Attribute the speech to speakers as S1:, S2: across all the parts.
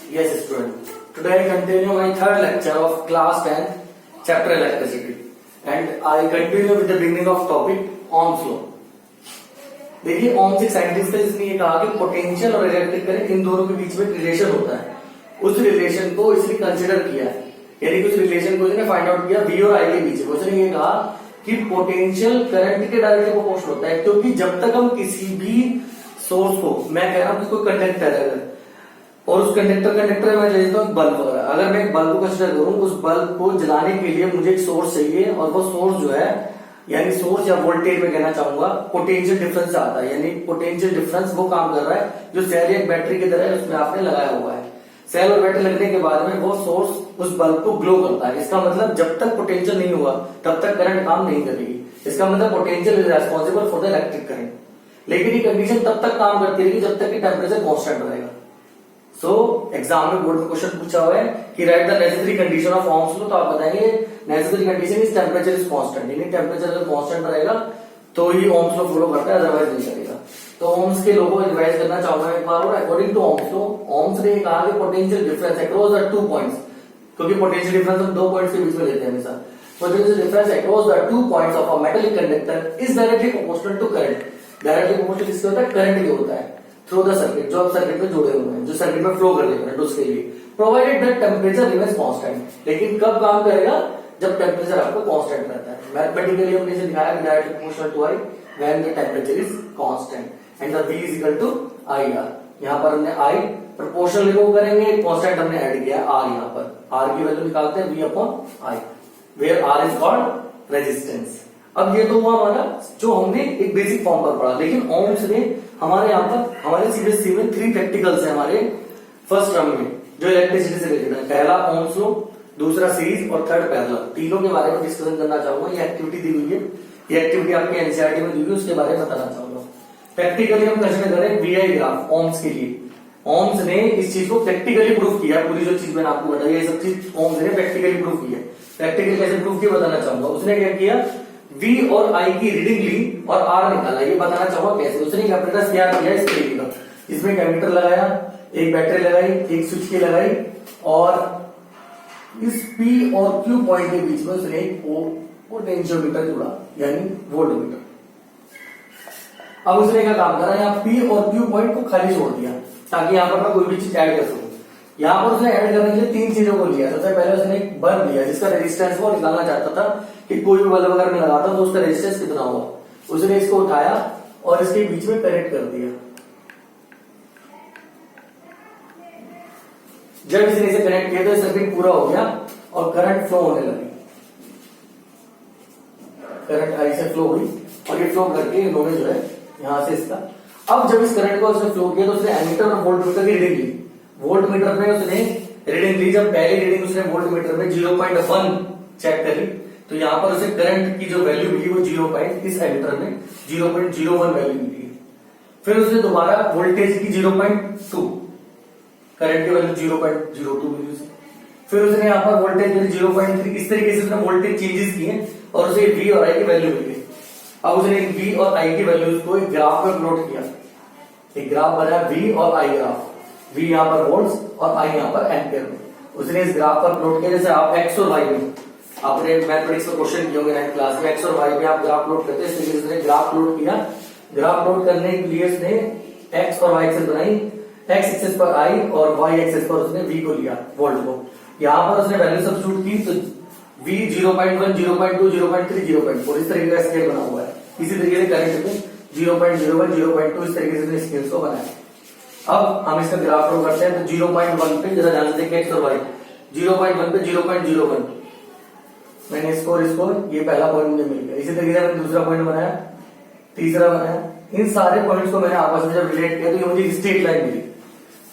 S1: Yes, student. Today I continue my third lecture of class 10, chapter electricity, and I continue with the beginning of topic Ohm's law. देखिए ohms एक scientist है जिसने ये कहा कि potential और electric current in दोनों के बीच में रिलेशन होता है। उस रिलेशन को इसने कंसिडर किया है, यानी कि उस रिलेशन को इसने फाइंड आउट किया वी और आई के बीच में। उसने ये कहा कि पोटेंशियल करंट के डायरेक्टली प्रोपोर्शनल होता है, क्योंकि जब तक हम किसी भी सोर्स को, मैं कह रहा हूं कि कोई कंडक्टर है अगर, और उस कंडक्टर में ले लेता हूँ बल्ब वगैरह, अगर मैं एक बल्ब को कंसिडर करूं, उस बल्ब को जलाने के लिए मुझे एक सोर्स चाहिए, और वो सोर्स जो है यानी सोर्स या वोल्टेज में कहना चाहूंगा पोटेंशियल डिफरेंस से आता है, यानी पोटेंशियल डिफरेंस वो काम कर रहा है जो सेल या बैटरी की तरह है उसमें आपने लगाया हुआ है। सेल और बैटरी लगने के बाद में वो सोर्स उस बल्ब को ग्लो करता है। इसका मतलब जब तक पोटेंशियल नहीं हुआ तब तक करंट काम नहीं करेगी। इसका मतलब potential is responsible for the electric current, लेकिन ये कंडीशन तब तक काम करती रहेगी जब तक कि टेम्परेचर कॉन्स्टेंट रहेगा। सो एग्जाम में बोर्ड में क्वेश्चन पूछा हुआ है कि right the necessary condition of Ohm's law, तो आप बताएंगे necessary condition is temperature is constant, यानी टेम्परेचर अगर कांस्टेंट रहेगा तो ही ओम्स लॉ फॉलो करता है, अदरवाइज नहीं करेगा। तो ओम्स के लॉ को रिवाइज करना चाहूंगा एक बार और। According to Ohm's law, Ohm's ने कहा कि potential difference across the 2 points, क्योंकि पोटेंशियल डिफरेंस हम 2 पॉइंट्स के बीच में लेते हैं हमेशा, potential difference across the 2 points of a metallic conductor is directly proportional to current. Directly proportional किसके होता है? करंट के होता है, थ्रू द सर्किट, जो आप सर्किट में जुड़े हुए हैं, जो सर्किट में फ्लो कर रहे हैं उसके लिए, provided that temperature remains constant. लेकिन कब काम करेगा? जब टेम्परेचर आपको कांस्टेंट रहता है। मैथमेटिकली हमने इसे दिखाया कि directly proportional to I when the temperature is constant and the v is equal to I R. यहां पर हमने i प्रोपोर्शनल को करेंगे, कांस्टेंट हमने ऐड किया r, यहां पर r की वैल्यू निकालते हैं v upon i, where r is called resistance. अब ये तो हुआ हमारा जो हमने एक बेसिक फॉर्म पर पढ़ा, लेकिन ओम्स ने हमारे यहाँ पर हमारे सीबीएसई में 3 प्रैक्टिकल्स है हमारे फर्स्ट टर्म में जो इलेक्ट्रिसिटी से रिलेटेड है। पहला ओम्स लॉ, दूसरा सीरीज और थर्ड पैरेलल। तीनों के बारे में डिस्कशन करना चाहूंगा। ये एक्टिविटी दी हुई है, ये एक्टिविटी आपके एनसीईआरटी में दी हुई है, उसके बारे में बताना चाहूंगा। प्रैक्टिकली हम कंसिडर करें वीआई ग्राफ ओम्स के लिए। ओम्स ने इस चीज को प्रैक्टिकली प्रूव किया, पूरी जो चीज मैंने आपको बताई ये सब चीज ओम्स ने प्रैक्टिकली प्रूव की है। प्रैक्टिकली कैसे प्रूव किया बताना चाहूंगा। उसने क्या किया, V और I की रीडिंग ली और R निकाला, ये बताना चाहूंगा कैसे। उसने एक apparatus तैयार किया इस तरीके का, इसमें एक एमीटर लगाया, एक बैटरी लगाई, एक स्विच की लगाई, और इस P और Q पॉइंट के बीच में उसने एक पोटेंशियोमीटर जुड़ा, यानी वोल्टमीटर। अब उसने क्या काम करा, यहाँ P और Q पॉइंट को खाली छोड़ दिया ताकि यहाँ पर मैं कोई भी चीज ऐड कर सकूं। यहाँ पर उसने ऐड करने के लिए 3 चीजों को लिया। सबसे पहले उसने एक बल्ब लिया जिसका रेजिस्टेंस वो निकालना चाहता था कि कोई भी बल्ब अगर मैं लगाता हूं तो उसका रेजिस्टेंस कितना होगा। उसने इसको उठाया और इसके बीच में कनेक्ट कर दिया। जब इसने इसे कनेक्ट किया तो सर्किट पूरा हो गया और करंट फ्लो होने लगी। करंट आई से फ्लो हुई और ये फ्लो करके इन्होंने जो है यहां से इसका, अब जब इस करंट को उसने फ्लो किया तो उसने एमीटर और वोल्टमीटर की रीडिंग ली। वोल्टमीटर में उसने रीडिंग ली, जब पहली रीडिंग उसने वोल्टमीटर में 0.1 चेक करी तो यहां पर उसे करंट की जो वैल्यू मिली वो 0. इस एमीटर में 0.01 वैल्यू मिली। फिर उसने दोबारा वोल्टेज की 0.2, करंट की वैल्यू 0.02 मिली उसे। फिर उसने यहाँ पर वोल्टेज मिली 0.3। इस तरीके से उसने वोल्टेज चेंजेस किए और उसे V और I की वैल्यू मिली। अब उसने V और I की वैल्यूज को एक ग्राफ में प्लॉट किया, एक ग्राफ बनाया V और I ग्राफ, V यहाँ पर वोल्ट्स और I यहाँ पर एम्पियर में। उसने इस ग्राफ पर प्लॉट किया, जैसे आप x और y में आपने मैथमेटिक्स में क्वेश्चन किए होंगे 9th क्लास में, x और y में आप ग्राफ प्लॉट करते हैं, इस तरीके से उसने ग्राफ प्लॉट किया। ग्राफ प्लॉट करने के लिए उसने x और y एक्सिस बनाई, x एक्सिस पर I और y एक्सिस पर उसने V को लिया, वोल्ट को। यहाँ पर उसने वैल्यू सब्स्टिट्यूट की तो V 0.1, 0.2, 0.3, 0.4 इस तरीके का स्केल बना हुआ है। इसी तरीके से करंट में 0.01, 0.2 इस तरीके से स्केल्स को बनाया। अब हम इसका ग्राफ ड्रॉ करते हैं तो 0.1 पे जरा ध्यान से देखिए x और y, 0.1 पे 0.01 मैंने इसको ये पहला पॉइंट मुझे मिल गया। इसी तरीके से मैंने दूसरा पॉइंट बनाया, तीसरा बनाया। इन सारे पॉइंट्स को मैंने आपस में जब रिलेट किया तो ये मुझे स्ट्रेट लाइन मिली।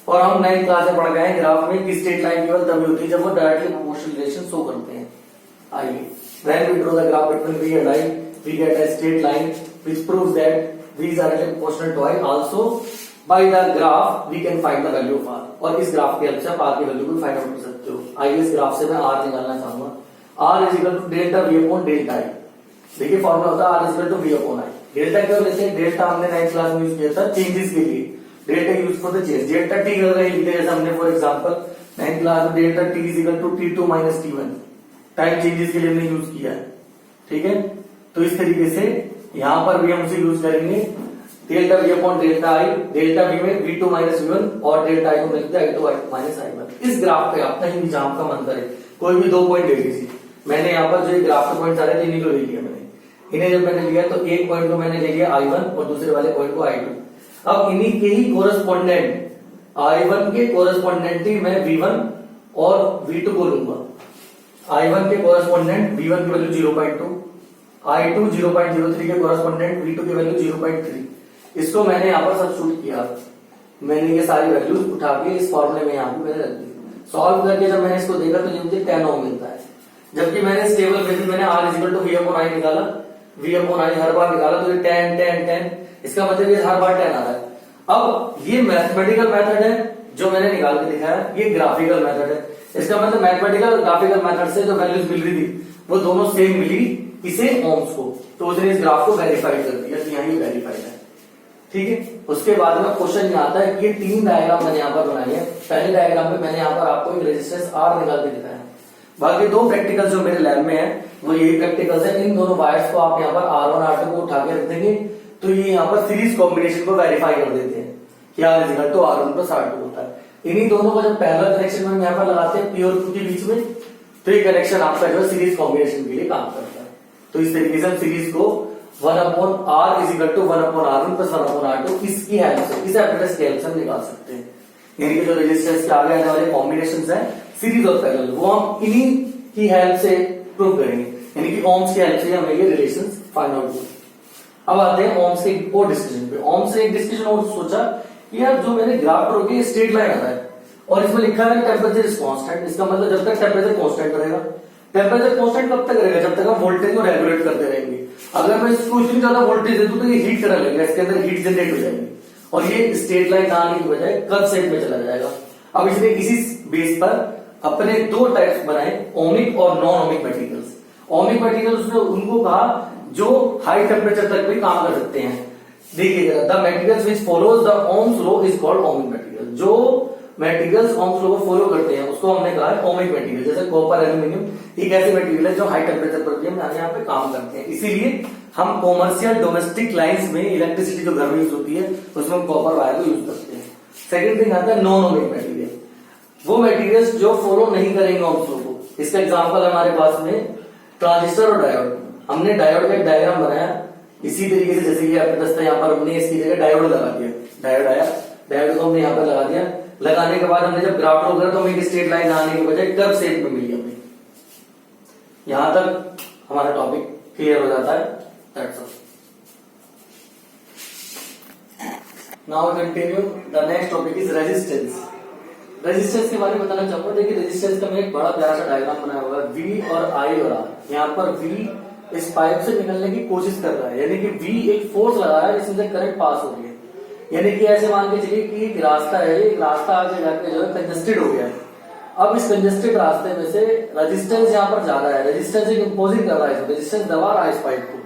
S1: और हम 9th क्लास में पढ़ गए हैं ग्राफ में कि स्ट्रेट लाइन केवल तभी होती है जब वो डायरेक्टली प्रोपोर्शनल रिलेशन शो करते हैं। आइए, when we draw the graph between V and I, we get a straight line which proves that V is directly proportional to I. Also by the graph we can find the value of R, और इस graph के help से आप R की value को find out कर सकते हो। आइए इस ग्राफ से मैं R निकालना चाहूंगा। R is equal to delta V upon delta I। देखिए फॉर्मूला होता है R is equal to V upon I। Delta क्यों लेते हैं? डेल्टा हमने 9th क्लास में यूज किया था चेंजेस के लिए। Delta use for the change, delta T अगर लिख दिया जैसे हमने फॉर एग्जांपल 9th क्लास में delta T is equal to T2 minus T1 time changes के लिए हमने यूज किया है, ठीक है। तो इस तरीके से यहां पर भी हम उसे यूज करेंगे, डेल्टा V अपॉन डेल्टा आई, डेल्टा V में V2 माइनस V1 और डेल्टा आई को मिलता है I2 माइनस I1। इस ग्राफ पे आप कहीं भी जहां का मन करे कोई भी 2 पॉइंट ले लीजिए, मैंने यहाँ पर जो ग्राफ के पॉइंट आ रहे थे इन्हीं को ले लिया मैंने, इन्हें जब मैंने लिया तो एक पॉइंट को मैंने ले लिया I1 और दूसरे वाले पॉइंट को I2। अब इन्हीं के ही कोरेस्पोंडेंट I1 के कोरेस्पोंडेंट ही मैं V1 और V2 को लूंगा। I1 के कोरेस्पोंडेंट V1 की वैल्यू 0.2, I2 0.03 के कोरेस्पोंडेंट V2 की वैल्यू 0.3। इसको मैंने यहाँ पर सब्स्टिट्यूट किया, मैंने ये सारी वैल्यूज उठा के इस फॉर्मूले में यहाँ पे मैंने रख दी। सॉल्व करके जब मैंने इसको देखा तो मुझे 10 ओम मिलता है, जबकि मैंने इस टेबल में भी मैंने R equal to V upon I निकाला, V अपॉन I हर बार निकाला तो ये 10 10 10, इसका मतलब ये हर बार 10 आ रहा है। अब ये मैथमेटिकल मेथड है जो मैंने निकाल के दिखाया, ये ग्राफिकल मेथड है। इसका मतलब मैथमेटिकल ग्राफिकल मेथड से जो वैल्यूज मिल रही थी वो दोनों सेम मिली इसे ओम्स को, तो उसने इस ग्राफ को वेरीफाइड कर दिया कि यहाँ ये वेरीफाइड है, ठीक है। उसके बाद में क्वेश्चन ये आता है कि ये 3 डायग्राम मैंने यहाँ पर बनाई है। पहले डायग्राम में मैंने यहाँ पर आपको एक रेजिस्टेंस R निकाल के दिखाया, बाकी 2 प्रैक्टिकल जो मेरे लैब में है वो यही प्रैक्टिकल्स है। इन दोनों वायर्स को आप यहाँ पर R1 R2 को उठा के रख देंगे तो ये यहाँ पर सीरीज कॉम्बिनेशन को वेरीफाई कर देते हैं कि R equal to R1 plus R2 होता है। इन्हीं दोनों का जब पहला कनेक्शन हम यहाँ पर लगाते हैं P और Q के बीच में, तो ये कनेक्शन आपका जो है सीरीज कॉम्बिनेशन के लिए काम करता है। तो इस तरीके से हम सीरीज को 1 upon R is equal to 1 upon R1 plus 1 upon R2 इसकी हेल्प से, इस एप्रेटस की हेल्प से हम निकाल सकते हैं। यानी कि जो रेजिस्टेंस के आगे आने वाले कॉम्बिनेशंस हैं सीरीज और पैरेलल, वो हम इन्हीं की हेल्प से प्रूव करेंगे, यानी कि ओम्स की हेल्प से हमें ये रिलेशंस फाइंड आउट होंगे। अब आते हैं ओम्स के और डिस्कशन पे। ओम्स से एक डिस्कशन और सोचा कि यार जो मैंने ग्राफ ड्रॉ किया स्ट्रेट लाइन आ रहा है और इसमें लिखा है टेम्परेचर इज कांस्टेंट, इसका मतलब जब तक टेम्परेचर कांस्टेंट रहेगा, टेम्परेचर कांस्टेंट कब तक रहेगा, जब तक हम वोल्टेज को रेगुलेट करते रहेंगे। अगर मैं इसको इतनी ज्यादा वोल्टेज दे दूं तो ये हीट करने लगेगा, इसके अंदर हीट जनरेट हो जाएगी और ये स्ट्रेट लाइन ना आने की बजाय कर्व शेप में चला जाएगा। अब इसलिए इसी बेस पर अपने 2 टाइप्स बनाए, ओमिक और non ohmic materials. Ohmic materials ने उनको कहा जो हाई टेम्परेचर तक भी काम कर सकते हैं। देखिएगा, the materials which follows the Ohm's law is called ohmic material. जो मटेरियल्स ओम्स लॉ को फॉलो करते हैं उसको हमने कहा है ओमिक मटेरियल। जैसे कॉपर, एल्यूमिनियम, एक ऐसे मटेरियल है जो हाई टेम्परेचर पर भी हम यहाँ पे काम करते हैं। इसीलिए हम कॉमर्शियल डोमेस्टिक लाइन्स में इलेक्ट्रिसिटी जो घर में यूज होती है उसमें हम कॉपर वायर को यूज करते हैं। सेकेंड थिंग आता है नॉन ओमिक मटेरियल, वो मटेरियल्स जो फॉलो नहीं करेंगे ओम्स लॉ को। इसका एग्जांपल हमारे पास में ट्रांजिस्टर और डायोड। हमने डायोड का एक डायग्राम बनाया इसी तरीके से, जैसे कि आपके दस्ता यहाँ पर हमने इसकी जगह डायोड लगा दिया, डायोड आया, डायोड को हमने यहाँ पर लगा दिया। लगाने के बाद हमने जब ग्राफ ड्रॉ करा तो हमें एक स्ट्रेट लाइन आने के बजाय कर्व शेप में मिली हमें। यहां तक हमारा टॉपिक क्लियर हो जाता है। That's all. Now continue, the next topic is resistance. Resistance के बारे में बताना चाहूंगा। देखिए रेजिस्टेंस का मैं एक बड़ा प्यारा सा डायग्राम बनाया हुआ है, V और I और R। यहाँ पर V इस पाइप से निकलने की कोशिश कर रहा है, यानी कि V एक फोर्स लगा रहा है जिसमें से करंट पास हो रही है। यानी कि ऐसे मान के चलिए कि एक रास्ता है, एक रास्ता आगे जाके जो है कंजेस्टेड हो गया है। अब इस कंजेस्टेड रास्ते में से रेजिस्टेंस यहाँ पर ज्यादा है, रेजिस्टेंस एक इंपोजिंग कर रहा है, रेजिस्टेंस दबा रहा है इस पाइप को,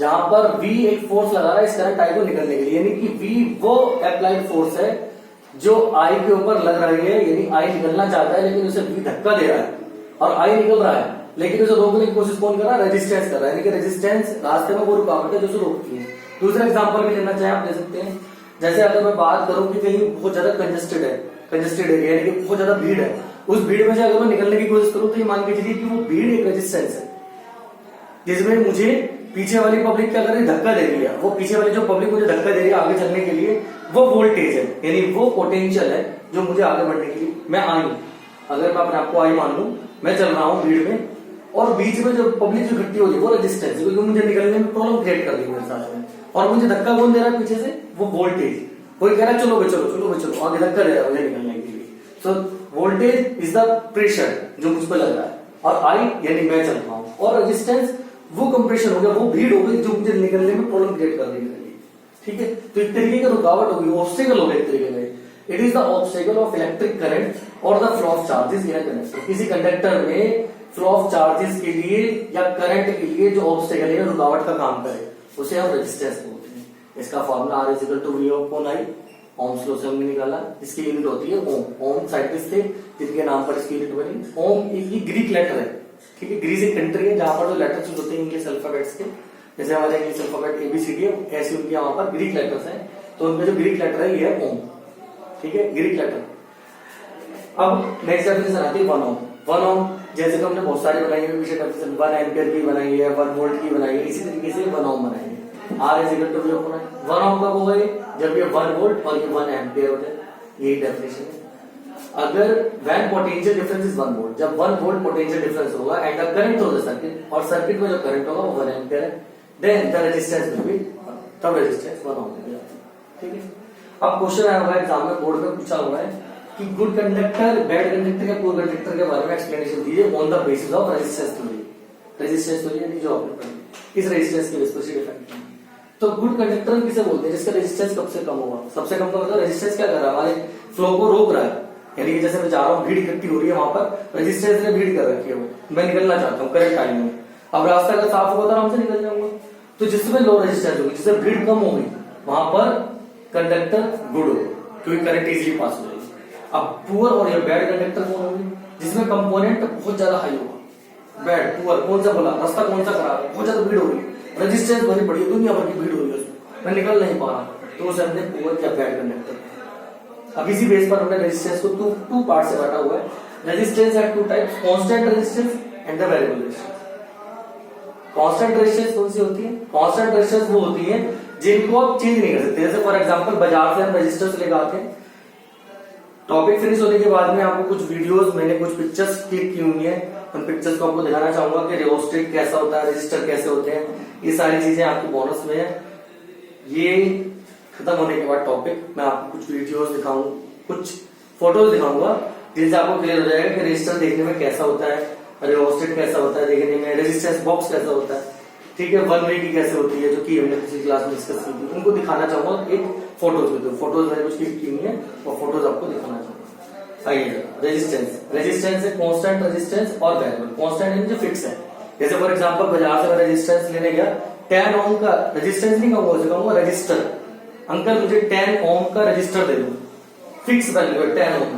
S1: जहां पर V एक फोर्स लगा रहा है इस करंट I को निकलने के लिए। यानी कि V वो अप्लाइड फोर्स है जो I के ऊपर लग रही है, यानी I निकलना चाहता है लेकिन उसे V धक्का दे रहा है और I निकल रहा है, लेकिन उसे रोकने की कोशिश कौन कर रहा है, रेजिस्टेंस कर रहा है। यानी कि रेजिस्टेंस रास्ते में वो रुकावट है जो उसे रोकती है। दूसरा एग्जांपल भी लेना चाहे आप ले सकते हैं। जैसे अगर मैं बात करूं कि कहीं बहुत ज्यादा कंजेस्टेड है, कंजेस्टेड एरिया यानी कि बहुत ज्यादा भीड़ है, उस भीड़ में से अगर मैं निकलने की कोशिश करूं तो ये मान के चलिए कि वो भीड़ एक रेजिस्टेंस है जिसमें मुझे पीछे वाली पब्लिक क्या कर रही है, धक्का दे रही है। वो पीछे वाली जो पब्लिक मुझे धक्का दे रही है आगे चलने के लिए, वो वोल्टेज है, यानी वो पोटेंशियल है जो मुझे आगे बढ़ने के लिए। मैं आई, अगर मैं अपने आप को आई मान लूं, मैं चल रहा हूं भीड़ में और बीच में जो पब्लिक जो इकट्ठी हो रही है वो रेजिस्टेंस है, क्योंकि मुझे निकलने में प्रॉब्लम क्रिएट कर रही है मेरे साथ में। और मुझे धक्का कौन दे रहा है पीछे से, वो वोल्टेज। कोई कह रहा है चलो भाई चलो चलो भाई चलो, आगे धक्का दे रहा है मुझे निकलने के लिए। So voltage is the pressure जो मुझ पर लग रहा है, और आई यानी मैं चल रहा हूँ, और रेजिस्टेंस वो कंप्रेशन हो गया, वो भीड़ हो गई जो मुझे निकलने में प्रॉब्लम क्रिएट कर रही है। ठीक है, तो एक तरीके का रुकावट होगी, ऑब्स्टेकल हो गया एक तरीके का। It is the obstacle of electric current और the flow of charges in a conductor. किसी कंडक्टर में फ्लो ऑफ चार्जेस के लिए या करंट के लिए जो ऑब्स्टेकल है, रुकावट का काम करे, उसे हम रेजिस्टेंस बोलते हैं। इसका formula R is equal to V upon I Ohm's law से हमने निकाला। इसकी यूनिट होती है ओम। ओम साइंटिस्ट थे जिनके नाम पर इसकी यूनिट बनी। ओम एक ग्रीक लेटर है, ठीक है। ग्रीस एक कंट्री है जहां पर जो लेटर्स यूज होते हैं इंग्लिश अल्फाबेट्स के, जैसे हमारे इंग्लिश अल्फाबेट एबीसीडी है, ऐसे उनके यहाँ पर ग्रीक लेटर्स हैं। तो उनमें जो ग्रीक लेटर है ये है ओम, ठीक है, ग्रीक लेटर। अब नेक्स्ट डेफिनेशन आती है वन ओम। वन ओम जैसे कि हमने बहुत सारी बनाई है पीछे डेफिनेशन, 1 एम्पियर की बनाई है, 1 वोल्ट की बनाई है, इसी तरीके से 1 ओम बनाई है। R is equal to V upon I. 1 ohm कब होगा? जब ये 1 वोल्ट और ये 1 एम्पियर हो जाए, यही डेफिनेशन है। अगर when potential difference is 1 volt, जब 1 वोल्ट पोटेंशियल डिफरेंस होगा एंड द करंट होगा सर्किट, और सर्किट में जो करंट होगा वो 1 एम्पियर है, then the resistance will be, तब रेजिस्टेंस 1 ओम हो जाता है, ठीक है। अब क्वेश्चन आया हुआ है एग्जाम में, बोर्ड में पूछा हुआ है कि गुड कंडक्टर, बैड कंडक्टर या पुअर कंडक्टर के बारे में एक्सप्लेनेशन दीजिए on the basis of resistance theory. Resistance theory यानी जो आपने पढ़ी, इस रेजिस्टेंस के बेस पर डिफाइन किया। तो गुड कंडक्टर किसे बोलते हैं? जिसका रेजिस्टेंस कब से कम होगा। सबसे कम का मतलब रेजिस्टेंस क्या कर रहा है? हमारे फ्लो को रोक रहा है, यानी कि जैसे मैं जा रहा हूँ, भीड़ इकट्ठी हो रही है, वहां पर रेजिस्टेंस ने भीड़ कर रखी है, मैं निकलना चाहता हूँ करेक्ट टाइम में। अब रास्ता अगर साफ होगा तो आराम से निकल जाऊंगा। तो जिसमें लो रेजिस्टेंस होगी, जिससे भीड़ कम होगी, वहां पर कंडक्टर गुड होगा क्योंकि करंट इजीली पास हो जाएगी। अब पुअर और या बैड कंडक्टर कौन होगी? जिसमें कंपोनेंट बहुत ज्यादा हाई होगा। बैड, पुअर कौन सा बोला? रास्ता कौन सा खराब है, बहुत ज्यादा भीड़ होगी, रेजिस्टेंस बड़ी बड़ी दुनिया भर की भीड़ हो रही है उसमें, मैं निकल नहीं पा रहा, तो उसे हमने पुअर या बैड कंडक्टर। अब इसी बेस पर हमने रेजिस्टेंस को टू पार्ट से बांटा हुआ है। Resistance have two types, constant resistance and the variable resistance. Constant resistance कौन सी होती है? कांस्टेंट रेजिस्टेंस वो होती है जिनको आप चेंज नहीं कर सकते। जैसे फॉर एग्जांपल बाजार से हम रेजिस्टेंस लेकर आते हैं, टॉपिक फिनिश होने के बाद में आपको कुछ वीडियोस, मैंने कुछ पिक्चर्स क्लिक की हुई है, उन पिक्चर्स को आपको दिखाना चाहूंगा कि रियोस्टेट कैसा होता है, रजिस्टर कैसे होते हैं, ये सारी चीजें आपको बोनस में है। ये खत्म होने के बाद टॉपिक मैं आपको कुछ वीडियोस दिखाऊं, कुछ फोटोज दिखाऊंगा, जिनसे आपको क्लियर हो जाएगा कि रजिस्टर देखने में कैसा होता है, रियोस्टेट कैसा होता है देखने में, रेजिस्टेंस बॉक्स कैसा होता है, ठीक है, 1 वे की कैसे होती है, जो कि हमने पिछली क्लास में डिस्कस की थी। उनको दिखाना चाहूंगा एक फोटोज में। तो फोटोज मैंने कुछ क्लिक की हुई है, वो फोटोज आपको दिखाना चाहूंगा। आइए, रेजिस्टेंस है कांस्टेंट रेजिस्टेंस और वेरिएबल। कांस्टेंट यानी जो फिक्स है। जैसे फॉर एग्जांपल बाजार से मैं रेजिस्टेंस लेने गया, 10 ओम का रेजिस्टेंस नहीं कहूंगा, उसे कहूंगा रजिस्टर। अंकल मुझे 10 ओम का रजिस्टर दे दो, फिक्स वैल्यू है 10 ओम।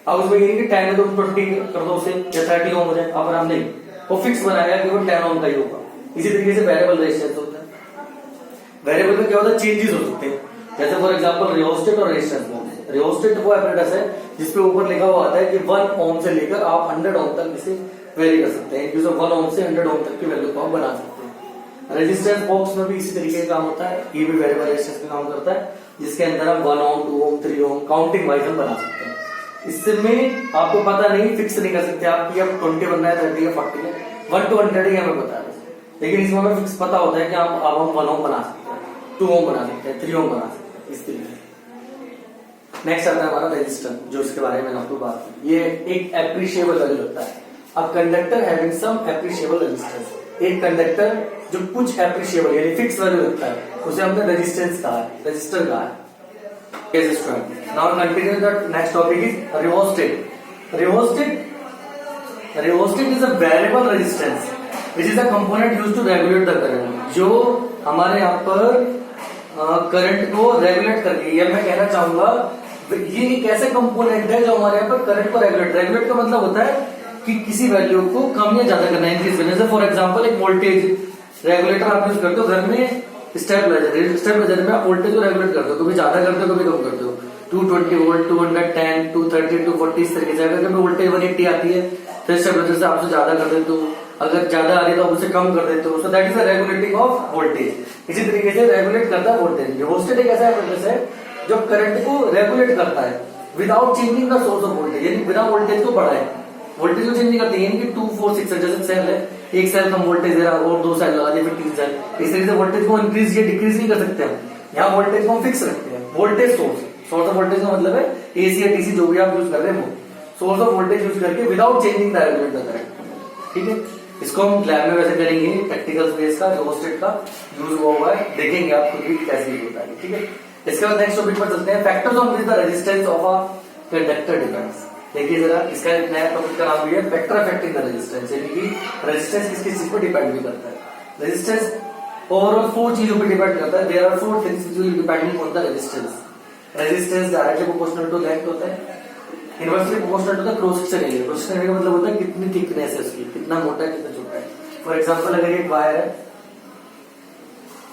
S1: अब उसमें ये नहीं कि 10 में तो 20 कर दो उसे, या 30 ओम हो जाए, अब आराम नहीं, वो फिक्स बनाया कि वो 10 ओम का ही होगा। इसी तरीके से वेरिएबल रेजिस्टेंस होता है। वेरिएबल में क्या होता है? चेंजेस हो सकते हैं। जैसे फॉर एग्जांपल रियोस्टेट और रेजिस्टेंस बॉक्स। रियोस्टेट वो एपरेटस है जिसपे ऊपर लिखा हुआ आता है कि 1 ओम से लेकर आप 100 ओम तक इसे वेरी कर सकते हैं। 1 ओम से 100 ओम तक की वैल्यू को आप बना सकते हैं। रेजिस्टेंस बॉक्स में भी इसी तरीके का काम होता है, ये भी वेरिएबल रेजिस्टेंस का काम करता है, जिसके अंदर हम 1 ओम 2 ओम 3 ओम काउंटिंग वाइज हम बना सकते हैं। इसमें आपको पता नहीं, फिक्स नहीं कर सकते आप कि अब 20 बनना है, 30 या 40 है, 1 to 100 ही हमें पता है। लेकिन इसमें हमें फिक्स पता होता है कि अब हम 1 ओम बना सकते हैं, 2 ओम बना सकते हैं, 3 ओम बना सकते हैं, इस तरीके। नेक्स्ट आता है हमारा रेजिस्टर, जो इसके बारे में आपको बात की। ये एक एप्रिशिएबल वैल्यू होता है। अब conductor having some appreciable resistance, एक कंडक्टर जो कुछ एप्रिशिएबल यानी फिक्स वैल्यू रखता है, उसे हमने रेजिस्टेंस कहा है, रेजिस्टर कहा है। Now continue the next topic is rheostat. Rheostat is a variable resistance which is a component used to regulate the current, जो हमारे यहाँ पर करंट को रेगुलेट करके, या मैं कहना चाहूंगा ये एक ऐसा कंपोनेंट है जो हमारे यहाँ पर करंट को रेगुलेट का मतलब होता है कि किसी वैल्यू को कम या ज्यादा करना है, इंक्रीज करना। जैसे फॉर एग्जांपल एक वोल्टेज रेगुलेटर आप यूज करते हो घर में, स्टेबलाइजर में आप वोल्टेज को रेगुलेट करते हो, कभी ज्यादा करते हो कभी कम करते हो, 220 वोल्ट, 210, 230, 240 इस तरीके से। अगर कभी वोल्टेज 180 आती है तो स्टेबलाइजर से आप उसे ज्यादा कर देते हो, अगर ज्यादा आ रही है तो आप उसे कम कर देते हो। सो that is the regulating of voltage. इसी तरीके से रेगुलेट करता है वोल्टेज। रियोस्टेट एक ऐसा प्रोसेस है जो करंट को रेगुलेट करता है without changing the source of voltage, यानी बिना वोल्टेज को बढ़ाए, वोल्टेज को चेंज नहीं करती। यानी कि 2 4 6 जैसे सेल है, एक सेल कम वोल्टेज दे रहा और 2 सेल लगा दिए, फिर 3 सेल, इस तरीके से वोल्टेज को इंक्रीज या डिक्रीज नहीं कर सकते हम। यहाँ वोल्टेज को हम फिक्स रखते हैं। वोल्टेज सोर्स ऑफ वोल्टेज का मतलब है एसी या टीसी जो भी आप यूज कर रहे हैं, वो सोर्स ऑफ वोल्टेज यूज करके विदाउट चेंजिंग द करंट। ठीक है, इसको हम लैब में वैसे करेंगे, प्रैक्टिकल बेस का रियोस्टेट का यूज हुआ है, देखेंगे आप खुद भी कैसे यूज होता है। ठीक है, इसके बाद नेक्स्ट टॉपिक पर चलते हैं, factors on which the resistance of a conductor depends. देखिए जरा, इसका एक नया टॉपिक का नाम भी है फैक्टर अफेक्टिंग द रेजिस्टेंस, यानी कि रेजिस्टेंस किस किस चीज पर डिपेंड भी करता है। रेजिस्टेंस ओवरऑल 4 चीजों पर डिपेंड करता है। There are 4 things which will depending on the resistance. Resistance directly proportional to length होता है, inversely proportional to the cross section area. Cross section area का मतलब होता है कितनी थिकनेस है उसकी, कितना मोटा है कितना छोटा है। फॉर एग्जांपल अगर ये वायर है,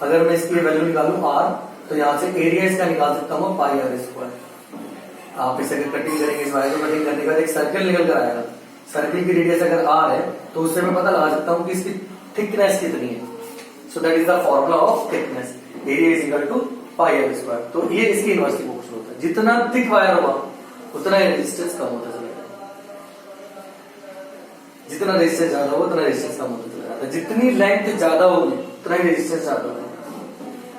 S1: अगर मैं इसकी वैल्यू निकालूं r, तो यहाँ से एरिया इसका निकाल सकता हूँ पाई आर स्क्वायर। आप इसे अगर कटिंग करेंगे, इस वायर को कटिंग करने के बाद एक सर्कल निकल कर आएगा, सर्कल की रेडियस अगर r है तो उससे मैं पता लगा सकता हूँ कि इसकी थिकनेस कितनी है। So that is the formula of thickness, area is equal to pi R square. तो ये इसकी इनवर्सली प्रोपोर्शनल होता है। जितना थिक वायर होगा उतना ही रेजिस्टेंस कम होता चलेगा, जितना रेजिस्टेंस ज्यादा होगा उतना रेजिस्टेंस कम होता चलेगा, जितनी लेंथ ज्यादा होगी उतना ही रेजिस्टेंस ज्यादा होगा।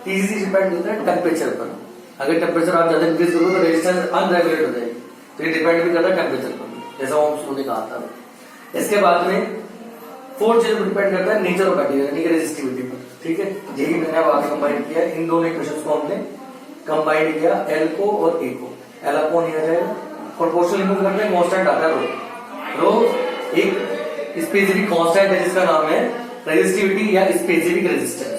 S1: इजीली डिपेंड होता है टेम्परेचर पर। अगर टेम्परेचर आप ज्यादा इंक्रीज करोगे तो रेजिस्टेंस अनरेगुलेट हो जाएगी, तो ये डिपेंड भी करता है टेम्परेचर पर, जैसा ओम्स ने कहा था। इसके बाद में फोर्थ चीज डिपेंड करता है नेचर ऑफ मटेरियल यानी कि रेजिस्टिविटी पर। ठीक है, यही मैंने अब आगे कंबाइन किया, इन दोनों इक्वेशंस को हमने कंबाइन किया, एल को और ए को। एल अपॉन ए आ जाएगा, प्रोपोर्शनल रिमूव करते हैं, कांस्टेंट आता है रो। रो एक स्पेसिफिक कांस्टेंट है जिसका नाम है रेजिस्टिविटी या स्पेसिफिक रेजिस्टेंस।